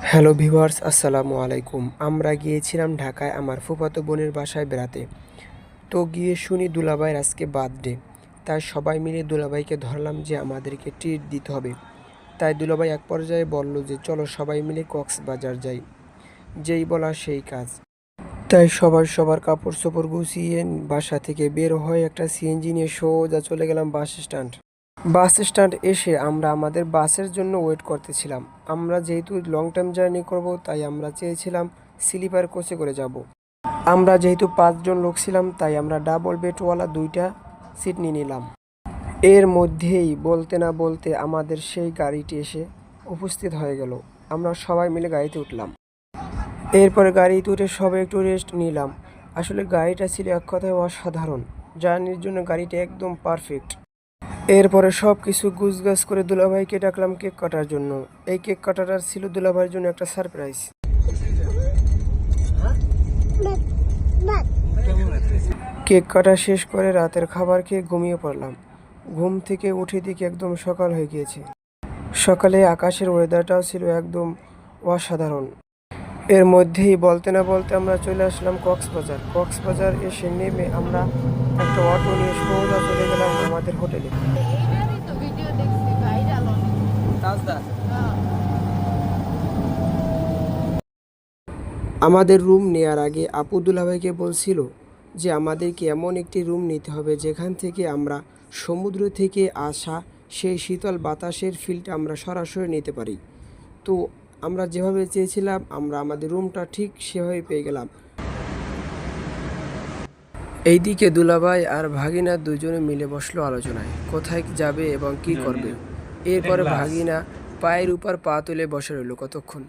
Hello viewers, আসসালামু আলাইকুম। আমরা গিয়েছিলাম ঢাকায় আমার ফুফাতো বোনের বাসায় বেড়াতে। তো গিয়ে শুনি দুলাভাইয়ের আজকে বার্থডে। তাই সবাই মিলে দুলাভাইকে ধরলাম যে আমাদেরকে ট্রিট দিতে হবে। তাই দুলাভাই এক পর্যায়ে বলল যে চলো সবাই মিলে কক্সবাজার যাই। যেই বলা সেই কাজ। তাই সবার সবার কাপড় চোপড় গুছিয়ে বাসা থেকে বের হয়ে একটা সিএনজি নিয়ে সোজা চলে গেলাম বাস স্ট্যান্ড। বাস স্ট্যান্ড এসে আমরা আমাদের বাসের জন্য ওয়েট করতেছিলাম। আমরা যেহেতু লং টাইম জার্নি করব, তাই আমরা চেয়েছিলাম স্লিপার কোচে করে যাব। আমরা যেহেতু 5 জন লোক ছিলাম, তাই আমরা ডাবল বেডওয়ালা 2টা সিট নিয়ে নিলাম। এর মধ্যেই বলতে না বলতে আমাদের সেই গাড়িটি এসে উপস্থিত হয়ে গেল। আমরা সবাই মিলে গাড়িতে উঠলাম। এরপরে গাড়িতে উঠে সবাই একটু রেস্ট নিলাম। আসলে গাড়িটা ছিল এক কথায় অসাধারণ। জার্নির জন্য গাড়িটা একদম পারফেক্ট। এরপরে সব কিছু গুছগাছ করে দুলাভাইকে ডাকলাম কেক কাটার জন্য। এই কেক কাটাটা ছিল দুলাভাইয়ের জন্য একটা সারপ্রাইজ। কেক কাটা শেষ করে রাতের খাবার খেয়ে ঘুমিয়ে পড়লাম। ঘুম থেকে উঠে দেখি একদম সকাল হয়ে গিয়েছে। সকালে আকাশের ওয়েদারটাও ছিল একদম অসাধারণ। এর মধ্যেই বলতে না বলতে আমরা চলে আসলাম কক্সবাজার। কক্সবাজার এসে নেমে আমরা একটা অটো নিয়ে সোজা চলে গেলাম আমাদের হোটেলে। আমাদের রুম নেয়ার আগে আপু দুলাভাইকে বলছিল যে আমাদেরকে এমন একটি রুম নিতে হবে যেখান থেকে আমরা সমুদ্র থেকে আসা সেই শীতল বাতাসের ফিলটা আমরা সরাসরি নিতে পারি। তো আমরা যেভাবে চেয়েছিলাম আমরা আমাদের রুমটা ঠিক সেভাবে পেয়ে গেলাম। এইদিকে দুলাভাই আর ভাগিনা দুজনে মিলে বসলো আলোচনায় কোথায় যাবে এবং কি করবে। এরপরে ভাগিনা পায়ের উপর পা তুলে বসে রইল কতক্ষণ।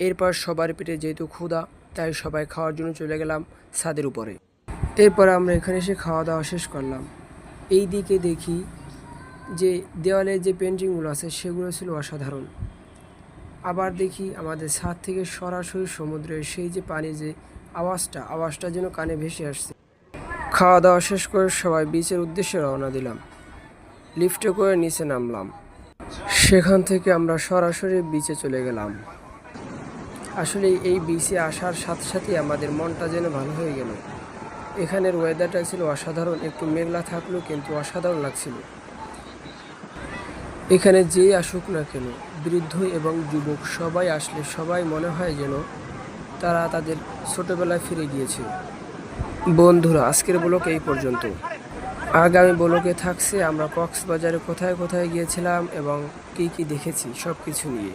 এরপর সবার পেটে যেহেতু ক্ষুধা, তাই সবাই খাওয়ার জন্য চলে গেলাম ছাদের উপরে। এরপর আমরা এখানে এসে খাওয়া দাওয়া শেষ করলাম। এই দিকে দেখি যে দেওয়ালে যে পেন্টিংগুলো আছে সেগুলো ছিল অসাধারণ। আবার দেখি আমাদের ছাদ থেকে সরাসরি সমুদ্রের সেই যে পানি যে আওয়াজটা যেন কানে ভেসে আসছে। খাওয়া দাওয়া শেষ করে সবাই বিচের উদ্দেশ্যে রওনা দিলাম। লিফটে করে নিচে নামলাম। সেখান থেকে আমরা সরাসরি বিচে চলে গেলাম। আসলে এই বিচে আসার সাথে সাথে আমাদের মনটা যেন ভালো হয়ে গেল। এখানের ওয়েদারটা ছিল অসাধারণ, একটু মেঘলা থাকলেও কিন্তু অসাধারণ লাগছিল। এখানে যেই আসুক না কেন, বৃদ্ধ এবং যুবক সবাই আসলে সবাই মনে হয় যেন তারা তাদের ছোটবেলায় ফিরে গিয়েছে। বন্ধুরা, আজকের ব্লগ এই পর্যন্ত। আগামী ব্লগে থাকছে আমরা কক্সবাজারে কোথায় কোথায় গিয়েছিলাম এবং কি কি দেখেছি সব কিছু নিয়ে।